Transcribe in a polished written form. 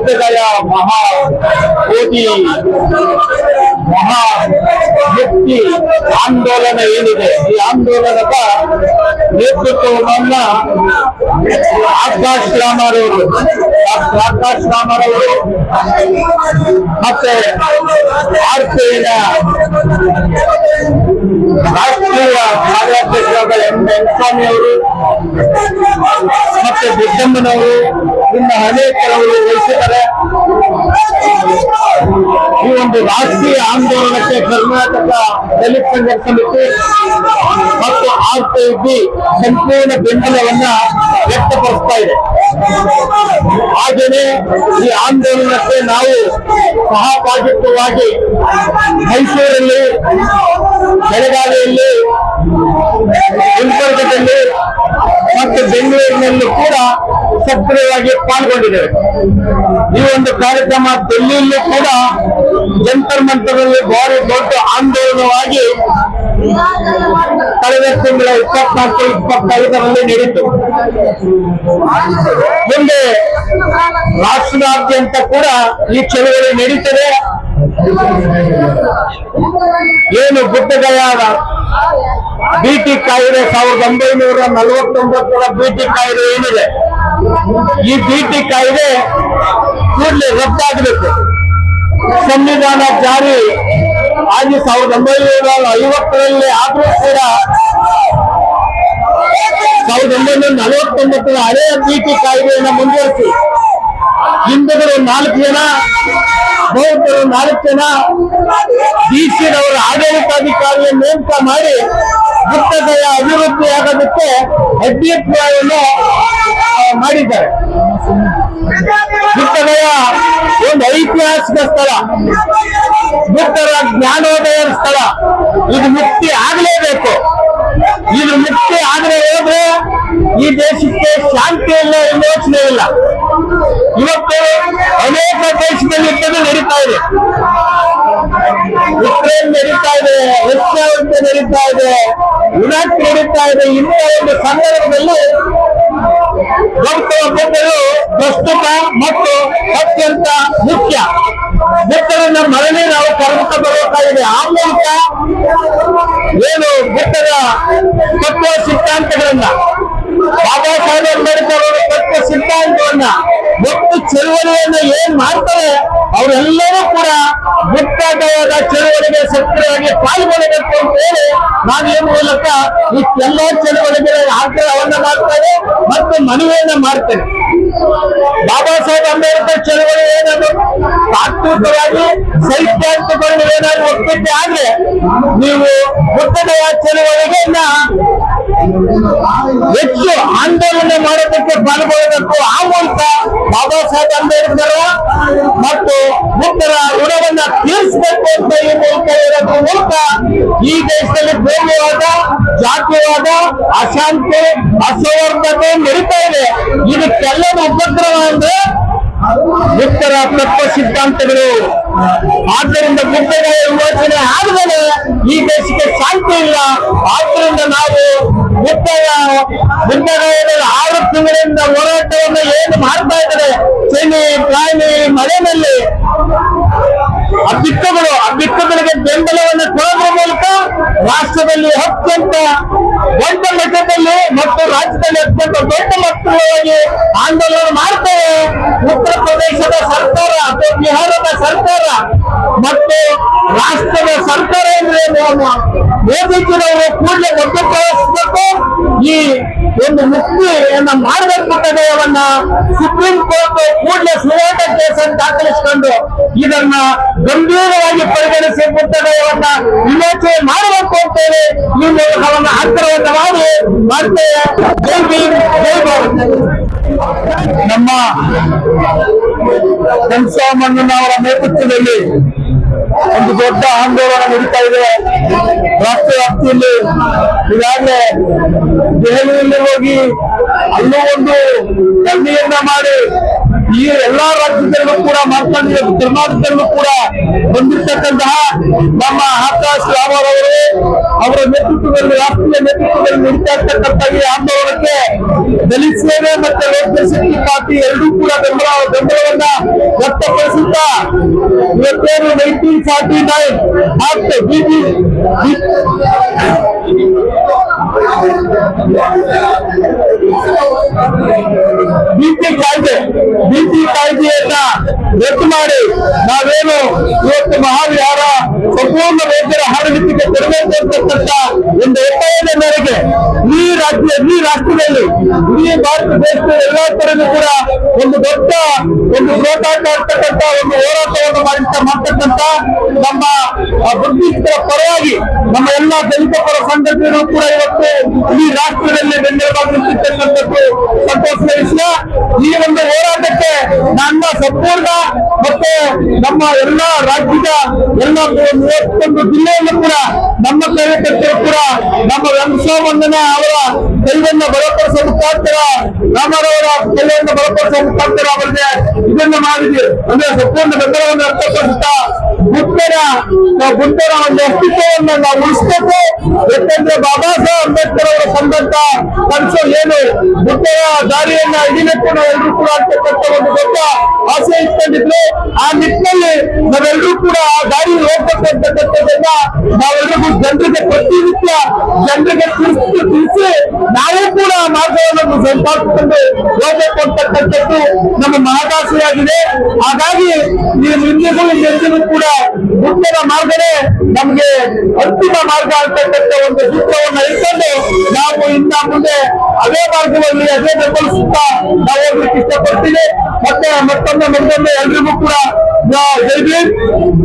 ಬುದ್ಧಗಯ ಮಹಾ ಬೋಧಿ ಮಹಾ ಮುಕ್ತಿ ಆಂದೋಲನ ಏನಿದೆ, ಈ ಆಂದೋಲನದ ನೇತೃತ್ವವನ್ನ ಆಕಾಶ್ ರಾಮರವರು ಮತ್ತೆ ಆರ್ಪಿಐನ ರಾಷ್ಟ್ರೀಯ ಕಾರ್ಯಾಧ್ಯಕ್ಷರಾದ ಎಂ ಸ್ವಾಮಿ ಅವರು ಮತ್ತೆ ಬುದ್ದಮ್ಮನವರು ಇನ್ನ ಅನೇಕರವರು ವಹಿಸಿದ್ದಾರೆ. ಈ ಒಂದು ರಾಷ್ಟ್ರೀಯ ಆಂದೋಲನಕ್ಕೆ ಕರ್ನಾಟಕ ದಲಿತ ಸಂಘರ್ಷ ಸಮಿತಿ ಮತ್ತು ಆರ್ಪಿಐ ಸಂಪೂರ್ಣ ಬೆಂಬಲವನ್ನ ವ್ಯಕ್ತಪಡಿಸ್ತಾ ಇದೆ. ಹಾಗೆಯೇ ಈ ಆಂದೋಲನಕ್ಕೆ ನಾವು ಸಹಭಾಗಿತ್ವವಾಗಿ ಮೈಸೂರಲ್ಲಿ, ಬೆಳಗಾವಿಯಲ್ಲಿ, ಗುಲ್ಬರ್ಗದಲ್ಲಿ ಮತ್ತು ಬೆಂಗಳೂರಿನಲ್ಲೂ ಕೂಡ ಸಕ್ರಿಯವಾಗಿ ಪಾಲ್ಗೊಂಡಿದ್ದೇವೆ. ಈ ಒಂದು ಕಾರ್ಯಕ್ರಮ ದಿಲ್ಲಿಯಲ್ಲೂ ಕೂಡ ಜಂತರ್ ಮಂತರಲ್ಲಿ ಭಾರಿ ದೊಡ್ಡ ಆಂದೋಲನವಾಗಿ ಕಳೆದ ತಿಂಗಳ 24-25ರಲ್ಲಿ ನಡೆಯಿತು. ಮುಂದೆ ರಾಷ್ಟ್ರದಾದ್ಯಂತ ಕೂಡ ಈ ಚಳವಳಿ ನಡೀತದೆ. ಏನು ಬುದ್ಧಗಯಾದ ಬಿಟಿ ಕಾಯ್ದೆ 1949ರ ಬಿಟಿ ಕಾಯ್ದೆ ಏನಿದೆ, ಈ ಬಿಟಿ ಕಾಯ್ದೆ ಕೂಡಲೇ ರದ್ದಾಗಬೇಕು. ಸಂವಿಧಾನ ಜಾರಿ ಆಗಿ 1950ರಲ್ಲಿ ಆದ್ರೂ ಕೂಡ 1949ರ ಹಳೆಯ ಬಿಟಿ ಕಾಯ್ದೆಯನ್ನು ಮುಂದುವರಿಸಿ ಹಿಂದೂಗಳು 4 ಜನ, ಬೌದ್ಧರು 4 ಜನ, ಡಿಸಿನವರ ಆಡಳಿತಾಧಿಕಾರಿಯ ನೇಮಕ ಮಾಡಿ ಬುದ್ಧಗಯ ಅಭಿವೃದ್ಧಿಯಾಗೋದಕ್ಕೆ ಅಧ್ಯಕ್ಷವನ್ನು ಮಾಡಿದ್ದಾರೆ. ಬುದ್ಧಗಯ ಒಂದು ಐತಿಹಾಸಿಕ ಸ್ಥಳ, ಬುದ್ಧರ ಜ್ಞಾನೋದಯ ಸ್ಥಳ. ಇದು ಮುಕ್ತಿ ಆಗಲೇಬೇಕು. ಇದು ಮುಕ್ತಿ ಆಗದೆ ಹೋದ್ರೆ ಈ ದೇಶಕ್ಕೆ ಶಾಂತಿ ಇಲ್ಲ, ವಿಮೋಚನೆ ಇಲ್ಲ. ಇವತ್ತು ಅನೇಕ ದೇಶದಲ್ಲಿ ಯುದ್ಧಗಳು ನಡೀತಾ ಇದೆ. ಯುಕ್ರೇನ್ ನಡೀತಾ ಇದೆ, ರಷ್ಯಾ ಯುದ್ಧ ನಡೀತಾ ಇದೆ, ಇರಾಕ್ ನಡೀತಾ ಇದೆ. ಇಂಥ ಒಂದು ಸಂದರ್ಭದಲ್ಲಿ ಗೌತಮ ಬುದ್ಧರು ಪ್ರಸ್ತುತ ಮತ್ತು ಅತ್ಯಂತ ಮುಖ್ಯ. ಬುದ್ಧರನ್ನ ಮರಳಿ ನಾವು ಕರ್ಮಕ ಬರಬೇಕಾಗಿದೆ. ಆ ಮೂಲಕ ಏನು ಬುದ್ಧರ ತತ್ವ ಸಿದ್ಧಾಂತಗಳನ್ನ, ಬಾಬಾ ಸಾಹೇಬ್ ಅಂಬೇಡ್ಕರ್ ಅವರ ತತ್ವ ಸಿದ್ಧಾಂತವನ್ನ ಮತ್ತು ಚಳುವಳಿಯನ್ನ ಏನ್ ಮಾಡ್ತಾರೆ ಅವರೆಲ್ಲರೂ ಕೂಡ ಬುದ್ಧಗಯದ ಚಳುವಳಿಗೆ ಸಕ್ರಿಯವಾಗಿ ಪಾಲ್ಗೊಳ್ಳಬೇಕು ಅಂತ ಹೇಳಿ ನಾನು ಈ ಮೂಲಕ ಇಷ್ಟೆಲ್ಲ ಚಳುವಳಿಗಳ ಆಗ್ರಹವನ್ನ ಮಾಡ್ತಾರೆ ಮತ್ತು ಮನವಿಯನ್ನ ಮಾಡ್ತೇನೆ. ಬಾಬಾ ಸಾಹೇಬ್ ಅಂಬೇಡ್ಕರ್ ಚಳುವಳಿ ಏನಾದ್ರು ತಾತ್ವಿಕವಾಗಿ ಸೈದ್ಧಾಂತಿಕಗಳು ಏನಾದ್ರು ಒಪ್ಪಿದ್ದೆ ಆದ್ರೆ ನೀವು ಬುದ್ಧಗಯ ಚಳುವಳಿಗೆಯನ್ನ ಹೆಚ್ಚು ಆಂದೋಲನ ಮಾಡೋದಕ್ಕೆ ಪಾಲ್ಗೊಳ್ಳಬೇಕು. ಆ ಮೂಲಕ ಬಾಬಾ ಸಾಹೇಬ್ ಅಂಬೇಡ್ಕರ್ ಮತ್ತು ಬುದ್ಧರ ಋಣವನ್ನ ತೀರಿಸಬೇಕು ಅಂತ ಈ ಮೂಲಕ ಇರೋದ್ರ ಮೂಲಕ ಈ ದೇಶದಲ್ಲಿ ಕೋಮುವಾದ, ಜಾತಿವಾದ, ಅಶಾಂತಿ, ಅಸೌಹಾರ್ದತೆ ನಡೀತಾ ಇದೆ. ಇದಕ್ಕೆಲ್ಲದ ಉಪದ್ರವ ಅಂದ್ರೆ ಬುದ್ಧರ ತತ್ವ ಸಿದ್ಧಾಂತಗಳು. ಆದ್ದರಿಂದ ಬುದ್ಧಗಯ ವಿಮೋಚನೆ ಆದ್ಮೇಲೆ ಈ ದೇಶಕ್ಕೆ ಶಾಂತಿ ಇಲ್ಲ. ಆದ್ದರಿಂದ ನಾವು ಬುದ್ಧಗಯದ 6 ತಿಂಗಳಿಂದ ಹೋರಾಟವನ್ನು ಏನು ಮಾಡ್ತಾ ಇದ್ದಾರೆ, ಚಳಿ, ಪ್ರಾಣಿ, ಮಳೆಯಲ್ಲಿ ಆ ಬಿಕ್ಕುಗಳಿಗೆ ಬೆಂಬಲವನ್ನು ಕೊಡೋದ್ರ ಮೂಲಕ ರಾಷ್ಟ್ರದಲ್ಲಿ ಅತ್ಯಂತ ದೊಡ್ಡ ಮಟ್ಟದಲ್ಲಿ ಮತ್ತು ರಾಜ್ಯದಲ್ಲಿ ಅತ್ಯಂತ ದೊಡ್ಡ ಮಟ್ಟದಲ್ಲಿ ಆಂದೋಲನ ಮಾಡ್ತೇವೆ. ಉತ್ತರ ಪ್ರದೇಶದ ಸರ್ಕಾರ ಅಥವಾ ಬಿಹಾರದ ಸರ್ಕಾರ ಮತ್ತು ರಾಷ್ಟ್ರದ ಸರ್ಕಾರ ಅಂದ್ರೆ ಮೋದಿಜಿನವರು ಕೂಡಲೇ ಮಧ್ಯಪ್ರವೇಶಿಸಬೇಕು. ಈ ಒಂದು ಮುಕ್ತಿಯನ್ನ ಮಾಡಬೇಕು. ಬುದ್ಧಗಯವನ್ನ ಸುಪ್ರೀಂ ಕೋರ್ಟ್ ಕೂಡಲೇ ಸುವರ್ಣ ಕೇಸನ್ನು ದಾಖಲಿಸಿಕೊಂಡು ಇದನ್ನ ಗಂಭೀರವಾಗಿ ಪರಿಗಣಿಸಿ ಬುದ್ಧಗಯವನ್ನ ವಿಮೋಚನೆ ಮಾಡಬೇಕು ಅಂತೇಳಿ ಈ ಮೂಲಕವನ್ನ ಆಗ್ರಹವನ್ನು ಮಾಡ್ತೇವೆ. ಜೈ ಭೀಮ್, ಜೈ ಭಾರತ್. ನಮ್ಮ ಶಂಸಾಮಣ್ಣನವರ ನೇತೃತ್ವದಲ್ಲಿ ಒಂದು ದೊಡ್ಡ ಆಂದೋಲನ ನಡೀತಾ ಇದೆ ರಾಷ್ಟ್ರ ವ್ಯಾಪ್ತಿಯಲ್ಲಿ. ಈಗಾಗಲೇ ದೆಹಲಿಯಲ್ಲಿ ಹೋಗಿ ಅಲ್ಲೂ ಒಂದು ಧರಣಿಯನ್ನ ಮಾಡಿ ಈ ಎಲ್ಲಾ ರಾಜ್ಯದಲ್ಲೂ ಕೂಡ ಮಾರ್ಕಂಡೇಯ ಕರ್ನಾಟಕದಲ್ಲೂ ಕೂಡ ಬಂದಿರ್ತಕ್ಕಂತಹ ನಮ್ಮ ಆಕಾಶ್ ರಾಮರ್ ಅವರು ಅವರ ನೇತೃತ್ವದಲ್ಲಿ ರಾಷ್ಟ್ರೀಯ ನೇತೃತ್ವದಲ್ಲಿ ನಡೀತಾ ಇರ್ತಕ್ಕಂಥ ಈ ಆಂದೋಲನಕ್ಕೆ ದಲಿತ ಸೇನೆ ಮತ್ತೆ ಲೋಕ ಜನಶಕ್ತಿ ಪಾರ್ಟಿ ಎರಡೂ ಕೂಡ ಬೆಂಬಲವನ್ನ ವ್ಯಕ್ತಪಡಿಸುತ್ತಾ ಇವತ್ತೇನು 1949 ಆಕ್ಟ್ ಬಿಟಿ ಕಾಯ್ದೆಯನ್ನ ರದ್ದು ಮಾಡಿ ನಾವೇನು ಇವತ್ತು ಮಹಾವಿಹಾರ ಸಂಪೂರ್ಣ ರೈತರ ಆಡಳಿತಕ್ಕೆ ಕೊಡಬೇಕು ಅಂತಕ್ಕಂಥ ಒಂದು ಒತ್ತಾಯದ ಮೇರೆಗೆ ಈ ರಾಷ್ಟ್ರದಲ್ಲಿ ಇಡೀ ಭಾರತ ದೇಶದ ಎಲ್ಲಾ ಕಡೆಯೂ ಕೂಡ ಒಂದು ದೊಡ್ಡ ಒಂದು ಹೋರಾಟ ಇರ್ತಕ್ಕಂಥ ಒಂದು ಹೋರಾಟವನ್ನು ಮಾಡ್ತಕ್ಕಂಥ ನಮ್ಮ ಬ್ರಿಟಿಷರ ಪರವಾಗಿ ನಮ್ಮ ಎಲ್ಲಾ ದಲಿತ ಪರ ಸಂಘಟನೆಗಳು ಕೂಡ ಇವತ್ತು ಈ ರಾಷ್ಟ್ರದಲ್ಲಿ ಬೆನ್ನೆಲುಬಾಗಿ ನಿಂತಿರ್ತಕ್ಕಂಥದ್ದು ಸಂತೋಷದ ವಿಷಯ. ಈ ಒಂದು ಹೋರಾಟಕ್ಕೆ ನನ್ನ ಸಂಪೂರ್ಣ ಮತ್ತೆ ನಮ್ಮ ಎಲ್ಲಾ ರಾಜ್ಯದ ಎಲ್ಲ 31 ಜಿಲ್ಲೆಯಲ್ಲೂ ಕೂಡ ನಮ್ಮ ಕಾರ್ಯಕರ್ತರು ಕೂಡ ನಮ್ಮ ವಂಶವಂದನ ಅವರ ಕೈವನ್ನ ಬಲಪಡಿಸುವ ಮುಖಾಂತರ ರಾಮರವರ ಕೈವನ್ನ ಬಲಪಡಿಸುವ ಮುಖಾಂತರ ಅವರಿಗೆ ಇದನ್ನ ಮಾಡಿದ್ವಿ ಅಂದ್ರೆ ಸಂಪೂರ್ಣ ಬೆಂಬಲವನ್ನು ವ್ಯಕ್ತಪಡಿಸುತ್ತಾ ಬುದ್ಧರ ಒಂದು ಅಸ್ತಿತ್ವವನ್ನು ನಾವು ಉಳಿಸಬೇಕು. ಯಾಕಂದ್ರೆ ಬಾಬಾ ಸಾಹೇಬ್ ಅಂಬೇಡ್ಕರ್ ಅವರು ಬಂದಂತ ಕನಸು ಏನು ಬುದ್ಧರ ದಾರಿಯನ್ನ ಹಿಡಿಬೇಕು ನಾವೆಲ್ಲರೂ ಕೂಡ ಅಂತಕ್ಕಂಥ ಒಂದು ದೊಡ್ಡ ಆಸೆ ಇಟ್ಕೊಂಡಿದ್ರು. ಆ ನಿಟ್ಟಿನಲ್ಲಿ ನಾವೆಲ್ಲರೂ ಕೂಡ ಆ ದಾರಿ ಹೋಗ್ಬೇಕು ಅಂತಕ್ಕಂಥದ್ದನ್ನ ನಾವೆಲ್ಲರಿಗೂ ಜನರಿಗೆ ಪ್ರತಿನಿತ್ಯ ಜನರಿಗೆ ತಿಳಿಸಿ ನಾವು ಕೂಡ ಮಾರ್ಗವನ್ನು ಸಂಪಾದಿಸಿಕೊಂಡು ಹೋಗ್ಬೇಕು ಅಂತಕ್ಕಂಥದ್ದು ನಮ್ಮ ಮಹದಾಸೆಯಾಗಿದೆ. ಹಾಗಾಗಿ ಈ ಎಂದಿಗೂ ಕೂಡ ಬುದ್ಧನ ಮಾರ್ಗನೇ ನಮ್ಗೆ ಅಂತಿಮ ಮಾರ್ಗ ಅಂತಕ್ಕಂಥ ಒಂದು ಸೂತ್ರವನ್ನು ಇಟ್ಕೊಂಡು ನಾವು ಇನ್ನ ಮುಂದೆ ಅದೇ ಮಾರ್ಗದಲ್ಲಿ ಅದೇ ಬೆಂಬಲಿಸುತ್ತಾ ನಾವು ಹೋಗ್ಲಿಕ್ಕೆ ಇಷ್ಟಪಡ್ತೀವಿ. ಮತ್ತೆ ಮತ್ತೊಮ್ಮೆ ಎಲ್ರಿಗೂ ಕೂಡ ಜೈ ಭೀಮ್.